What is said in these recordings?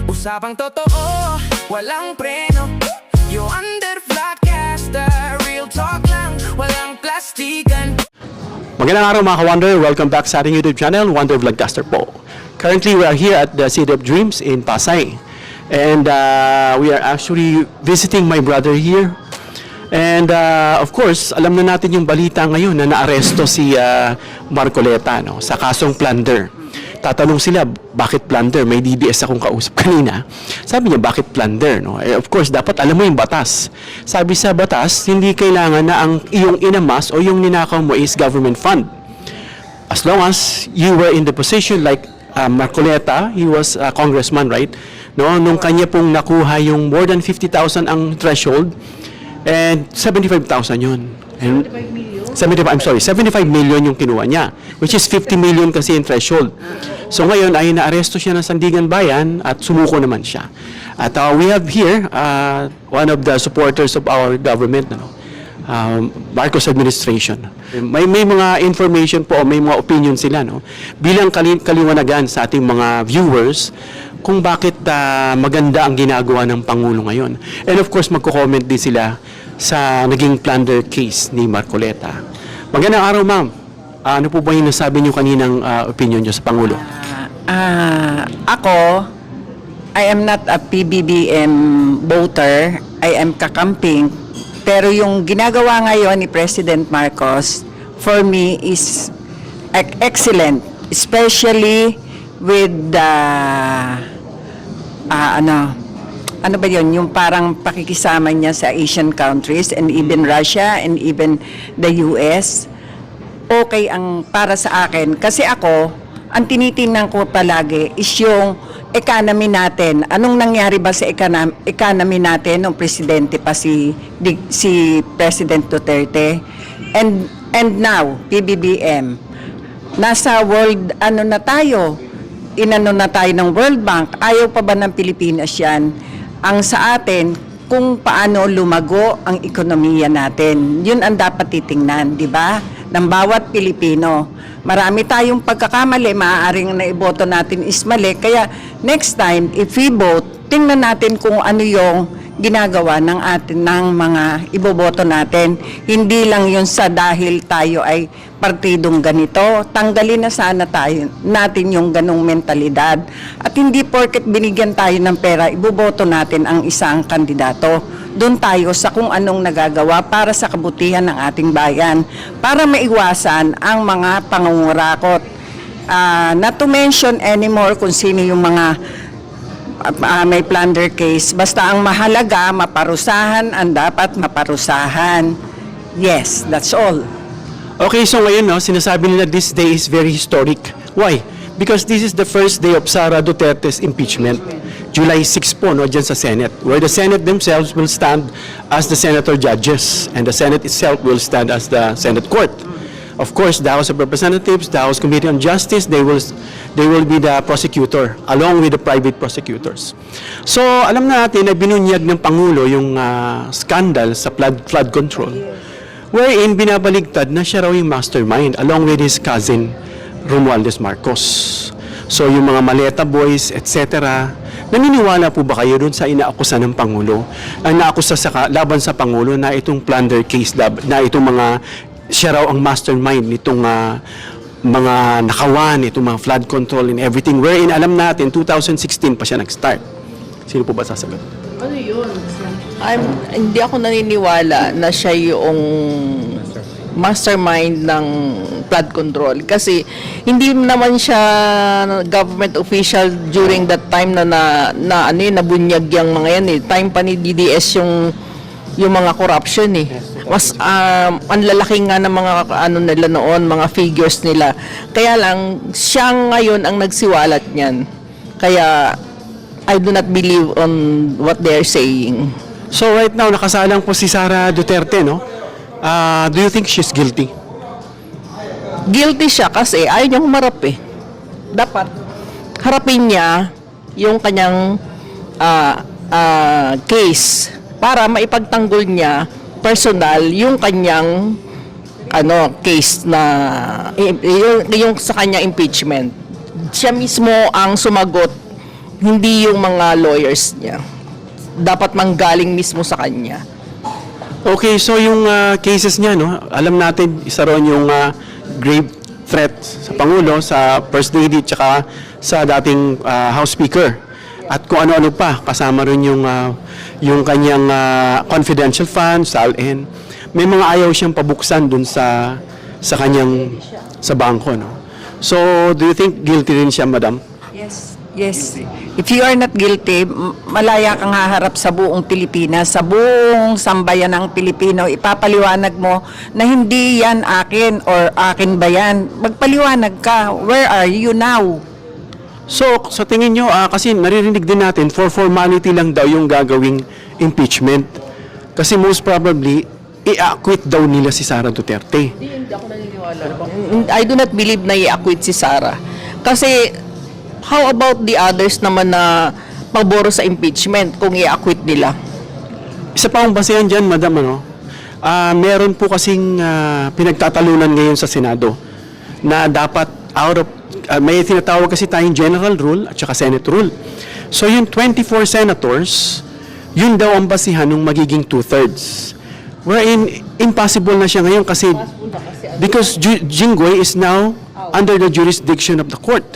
Usapang totoo, walang preno. You under vlogcaster, real talk lang, walang plastikan. Magandang araw mga ka-Wonder. Welcome back sa ating YouTube channel, Wonder Vlogcaster po. Currently, we are here at the City of Dreams in Pasay. And we are actually visiting my brother here. And of course, alam na natin yung balita ngayon na naaresto si Marcoleta, no, sa kasong plunder. Tatanong sila, bakit plunder? May DDS akong kausap kanina. Sabi niya, bakit plunder? No? Of course, dapat alam mo yung batas. Sabi sa batas, hindi kailangan na ang iyong inamas o yung ninakaw mo is government fund. As long as you were in the position like Marcoleta, he was a congressman, right? No, nung kanya pong nakuha yung more than 50,000 ang threshold, and 75,000 yun. And 75 million yung kinuha niya, which is 50 million kasi yung threshold. So ngayon ay naaresto siya ng Sandigan Bayan at sumuko naman siya. At we have here one of the supporters of our government, Marcos administration. May mga information po, may mga opinion sila, no, bilang kaliwanagan sa ating mga viewers kung bakit maganda ang ginagawa ng Pangulo ngayon. And of course, magko-comment din sila sa naging plunder case ni Marcoleta. Magandang araw, ma'am. Ano po ba yung nasabi niyo kaninang opinion niyo sa Pangulo? Ako, I am not a PBBM voter. I am kakamping. Pero yung ginagawa ngayon ni President Marcos, for me, is excellent. Especially with the, ano ba yun, yung parang pakikisama niya sa Asian countries and even Russia and even the US. Okay ang para sa akin. Kasi ako, ang tinitingnan ko palagi is yung economy natin. Anong nangyari ba sa economy natin nung presidente pa si President Duterte? And now, PBBM, nasa world, na tayo? Inano na tayo ng World Bank. Ayaw pa ba ng Pilipinas yan? Ang sa atin, kung paano lumago ang ekonomiya natin. Yun ang dapat titingnan, di ba? Ng bawat Pilipino. Marami tayong pagkakamali, maaaring na iboto natin is mali. Kaya next time, if we vote, tingnan natin kung ano yung ginagawa ng atin ng mga iboboto natin. Hindi lang yun sa dahil tayo ay partidong ganito. Tanggalin na sana natin yung ganong mentalidad. At hindi porket binigyan tayo ng pera, iboboto natin ang isang kandidato. Doon tayo sa kung anong nagagawa para sa kabutihan ng ating bayan. Para maiwasan ang mga pangungurakot. Not to mention anymore kung sino yung mga may plunder case. Basta ang mahalaga, maparusahan ang dapat maparusahan. Yes, that's all. Okay, so ngayon, no, sinasabi nila this day is very historic. Why? Because this is the first day of Sara Duterte's impeachment. July 6 po, no, dyan sa Senate, where the Senate themselves will stand as the senator judges and the Senate itself will stand as the Senate court. Of course, the House of Representatives, the House Committee on Justice, they will be the prosecutor along with the private prosecutors. So, alam na natin na binunyag ng Pangulo yung scandal sa flood control, wherein binabaligtad na siya raw yung mastermind along with his cousin Romualdez Marcos. So, yung mga Maleta boys, etc., naniniwala po ba kayo dun sa inaakusa ng Pangulo? Ang naakusa laban sa Pangulo na itong plunder case, na itong mga siya raw ang mastermind nitong mga nakawan, itong mga flood control and everything, wherein alam natin 2016 pa siya nag-start. Sino po ba sasagot? Ano yun? Hindi ako naniniwala na siya yung mastermind ng flood control kasi hindi naman siya government official during that time na nabunyag yung mga yan eh. Time pa ni DDS yung mga corruption eh. Mas ang lalaki nga ng mga nila noon, mga figures nila. Kaya lang siya ngayon ang nagsiwalat niyan. Kaya I do not believe on what they are saying. So right now nakasalang po si Sara Duterte, no? Do you think she's guilty? Guilty siya kasi ayaw niyang humarap eh. Dapat harapin niya yung kanyang case para maipagtanggol niya personal yung kanyang case na yung sa kanya impeachment. siya mismo ang sumagot, hindi yung mga lawyers niya. Dapat manggaling mismo sa kanya. Okay, so yung cases niya, no, alam natin, isa ron yung grave threat sa Pangulo, sa First Lady, tsaka sa dating House Speaker. At kung ano-ano pa, kasama rin yung kanyang confidential fund, SALN. May mga ayaw siyang pabuksan dun sa kanyang, sa bangko, no? So, do you think guilty rin siya, Madam? Yes. Yes. If you are not guilty, malaya kang haharap sa buong Pilipinas, sa buong sambayan ng Pilipino. Ipapaliwanag mo na hindi yan akin or akin ba yan. Magpaliwanag ka. Where are you now? So, sa tingin nyo, kasi naririnig din natin, for formality lang daw yung gagawing impeachment. Kasi most probably, i-acquit daw nila si Sara Duterte. Hindi ako naniniwala. I do not believe na i-acquit si Sara. Kasi, how about the others naman na paboro sa impeachment kung i-acquit nila? Isa pa akong basehan dyan, Madam, meron po kasing pinagtatalunan ngayon sa Senado na dapat out of, may tinatawag kasi tayong general rule at saka Senate rule. So yung 24 senators, yun daw ang basihan ng magiging 2/3. Wherein, impossible na siya ngayon kasi because Jinggoy is now under the jurisdiction of the court.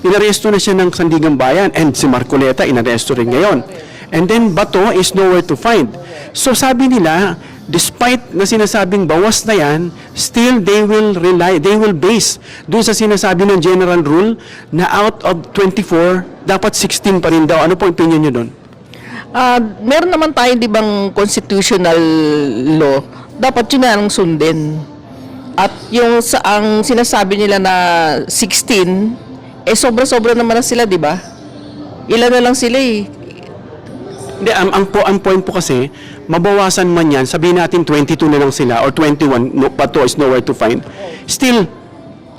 Inaresto na siya ng Sandigang Bayan and si Marcoleta inaresto rin ngayon. And then Bato is nowhere to find. So sabi nila, despite na sinasabing bawas na yan, still they will base doon sa sinasabi ng general rule na out of 24, dapat 16 pa rin daw. Ano po opinion nyo doon? Meron naman tayo, di bang, constitutional law. Dapat yun na ang sundin. At yung ang sinasabi nila na 16, sobra-sobra naman na sila, di ba? Ilan na lang sila eh. Hindi, ang point po kasi, mabawasan man yan, sabihin natin 22 na lang sila or 21, Bato is nowhere to find. Still,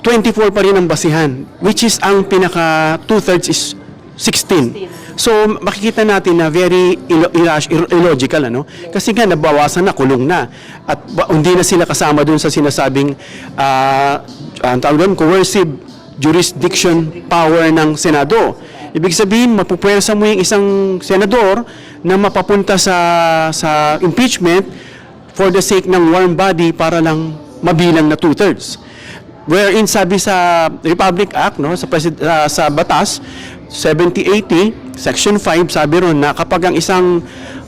24 pa rin ang basihan, which is ang pinaka 2/3 is 16. So, makikita natin na very illogical, ano? Kasi nga, nabawasan na, kulong na. At hindi na sila kasama dun sa sinasabing, ang tawag doon, coercive jurisdiction power ng Senado. Ibig sabihin, mapupwersa mo yung isang senador na mapapunta sa impeachment for the sake ng warm body para lang mabilang na 2/3. Wherein sabi sa Republic Act, no, sa batas, 7080, Section 5, sabi ron na kapag ang isang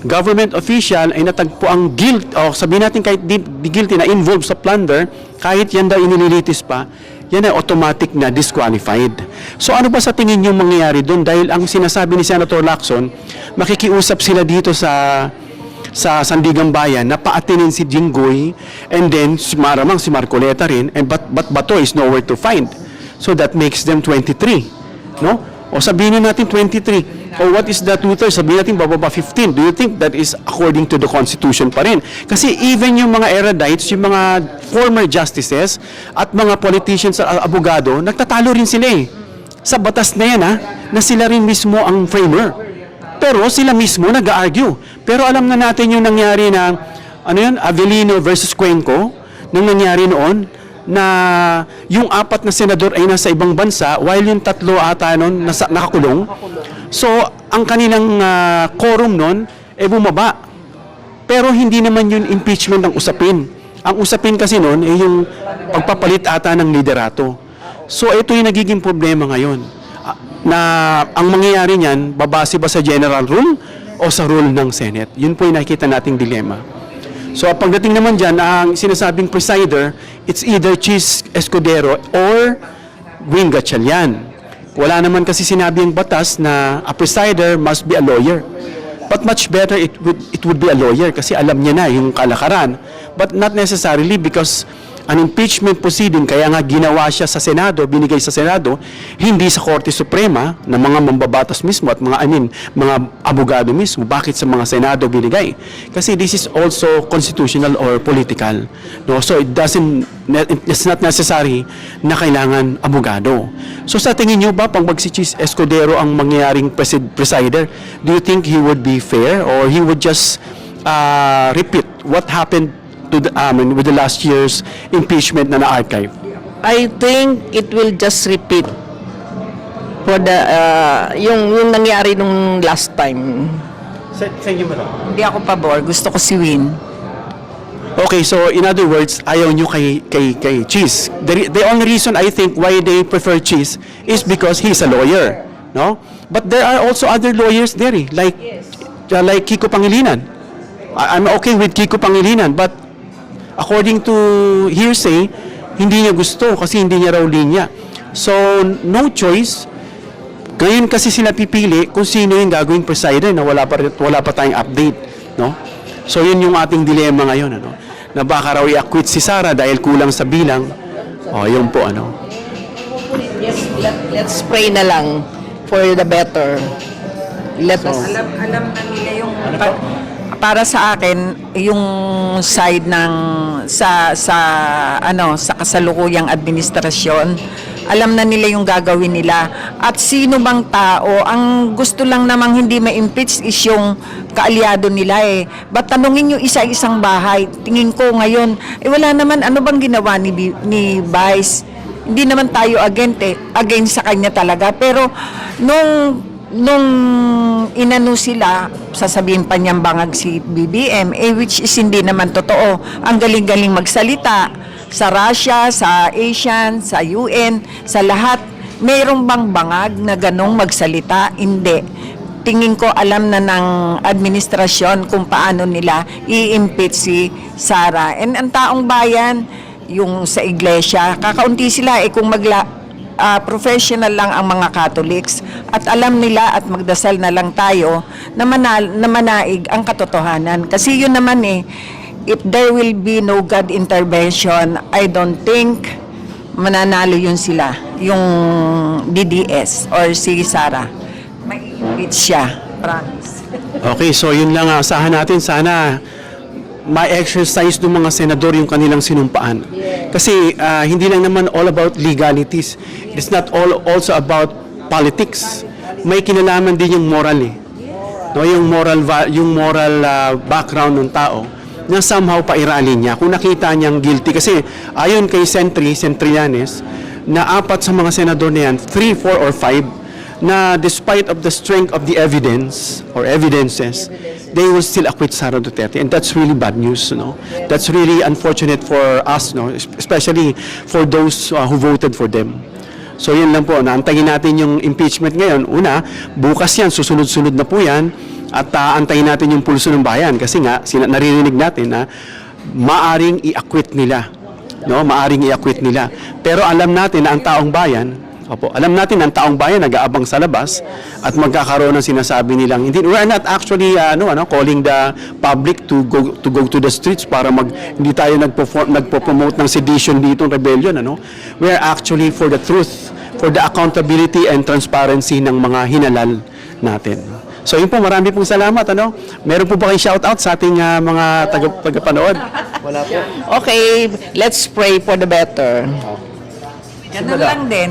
government official ay natagpo ang guilt, o sabihin natin kahit di guilty na involved sa plunder, kahit yan daw inililitis pa, yan ay automatic na disqualified. So ano ba sa tingin nyo mangyayari doon? Dahil ang sinasabi ni Senator Lacson, makikiusap sila dito sa Sandigang Bayan na paatinin si Jinggoy and then maramang si Marcoleta rin, and but Bato is nowhere to find. So that makes them 23. No? O sabihin natin 23. O what is the 2/3? Sabihin natin bababa 15. Do you think that is according to the Constitution pa rin? Kasi even yung mga erudites, yung mga former justices at mga politicians at abogado, nagtatalo rin sila eh. Sa batas na yan na sila rin mismo ang framer. Pero sila mismo nag-argue. Pero alam na natin yung nangyari na, Avellino versus Cuenco, nang nangyari noon, na yung 4 na senador ay nasa ibang bansa while yung 3 ata noon nakakulong. So, ang kanilang quorum noon bumaba. Pero hindi naman yun impeachment ang usapin. Ang usapin kasi noon ay yung pagpapalit ata ng liderato. So, ito yung nagiging problema ngayon. Na ang mangyayari niyan, babase ba sa general rule o sa rule ng Senate? Yun po yung nakikita nating dilema. So, pagdating naman dyan, ang sinasabing presider, it's either Chis Escudero or Wing Gatchalian. Wala naman kasi sinabi ang batas na a presider must be a lawyer. But much better it would be a lawyer kasi alam niya na yung kalakaran. But not necessarily because an impeachment proceeding, kaya nga ginawa siya sa Senado, binigay sa Senado, hindi sa Korte Suprema ng mga mambabatas mismo at mga abogado mismo. Bakit sa mga Senado binigay? Kasi this is also constitutional or political. No? So it's not necessary na kailangan abogado. So sa tingin nyo ba, pag si Chis Escudero ang mangyayaring presider, do you think he would be fair or he would just repeat what happened with the last year's impeachment na na-archive? I think it will just repeat for the yung nangyari nung last time. Sa inyo ba? Hindi ako pabor. Gusto ko si Win. Okay, so in other words, ayaw nyo kay Cheese. The only reason I think why they prefer Cheese is because he's a lawyer, no? But there are also other lawyers there, like Kiko Pangilinan. I'm okay with Kiko Pangilinan, but according to hearsay, hindi niya gusto kasi hindi niya raw linya. So, no choice. Ngayon kasi sila pipili kung sino yung gagawing presider na wala pa tayong update, no? So, yun yung ating dilema ngayon, ano? Na baka raw i-acquit si Sara dahil kulang sa bilang. O, yun po, ano? Let's pray na lang for the better. Let us Alam na nila yung para sa akin yung side ng sa kasalukuyang administrasyon, alam na nila yung gagawin nila at sino bang tao ang gusto lang namang hindi ma-impeach is yung kaalyado nila But tanungin yung isa-isang bahay, tingin ko ngayon wala naman, ano bang ginawa ni Vice? Hindi naman tayo against sa kanya talaga, pero nung inano sila, sasabihin pa niyang bangag si BBM, which is hindi naman totoo. Ang galing-galing magsalita sa Russia, sa ASEAN, sa UN, sa lahat. Mayroong bang bangag na ganong magsalita? Hindi. Tingin ko alam na ng administrasyon kung paano nila i-impeach si Sara. And ang taong bayan, yung sa iglesia, kakaunti sila kung professional lang ang mga Catholics at alam nila at magdasal na lang tayo na manaig ang katotohanan. Kasi yun naman if there will be no God intervention, I don't think mananalo yun sila, yung DDS or si Sara. May-impeach siya, promise. Okay, so yun lang asahan natin. Sana ma-exercise ng mga senador yung kanilang sinumpaan. Kasi hindi lang naman all about legalities. It's not all also about politics. May kinalaman din yung moral No, yung moral background ng tao na somehow pairalin niya. Kung nakita niyang guilty. Kasi ayon kay Centrillanes, na 4 sa mga senador na yan, 3, 4, or 5, na despite of the strength of the evidence or evidences, they will still acquit Sara Duterte, and that's really bad news, no? That's really unfortunate for us, no? Especially for those who voted for them. So yun lang po, naantayin natin yung impeachment ngayon. Una, bukas yan, susunod-sunod na po yan, at antayin natin yung pulso ng bayan kasi nga naririnig natin na maaring i-acquit nila, no? Maaring i-acquit nila. Pero alam natin na ang taong bayan, alam natin ang taong bayan nag-aabang sa labas at magkakaroon ng sinasabi nilang we are not actually calling the public to go to the streets para hindi tayo nagpo-promote ng sedition dito, rebellion, We are actually for the truth, for the accountability and transparency ng mga hinalal natin. So yun po, marami pong salamat, Meron po ba kayong shoutout sa ating mga tagapanood? Wala po. Okay, let's pray for the better. Ganun lang din.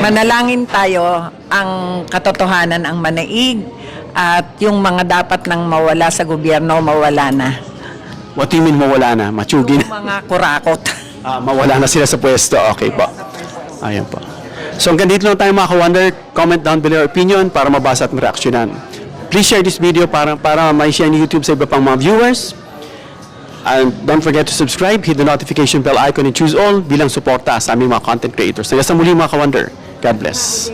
Manalangin tayo ang katotohanan ang manaig at yung mga dapat nang mawala sa gobyerno, mawala na. What do you mean mawala na? Matsugin? Yung mga kurakot. Mawala na sila sa pwesto. Okay po. Ayan po. So hanggang dito lang tayo mga ka-wonder. Comment down below your opinion para mabasa at mareaksyonan. Please share this video para may share ni YouTube sa iba pang mga viewers. And don't forget to subscribe, hit the notification bell icon and choose all bilang suporta sa aming mga content creators. Hanggang sa muli mga ka-wonder. God bless.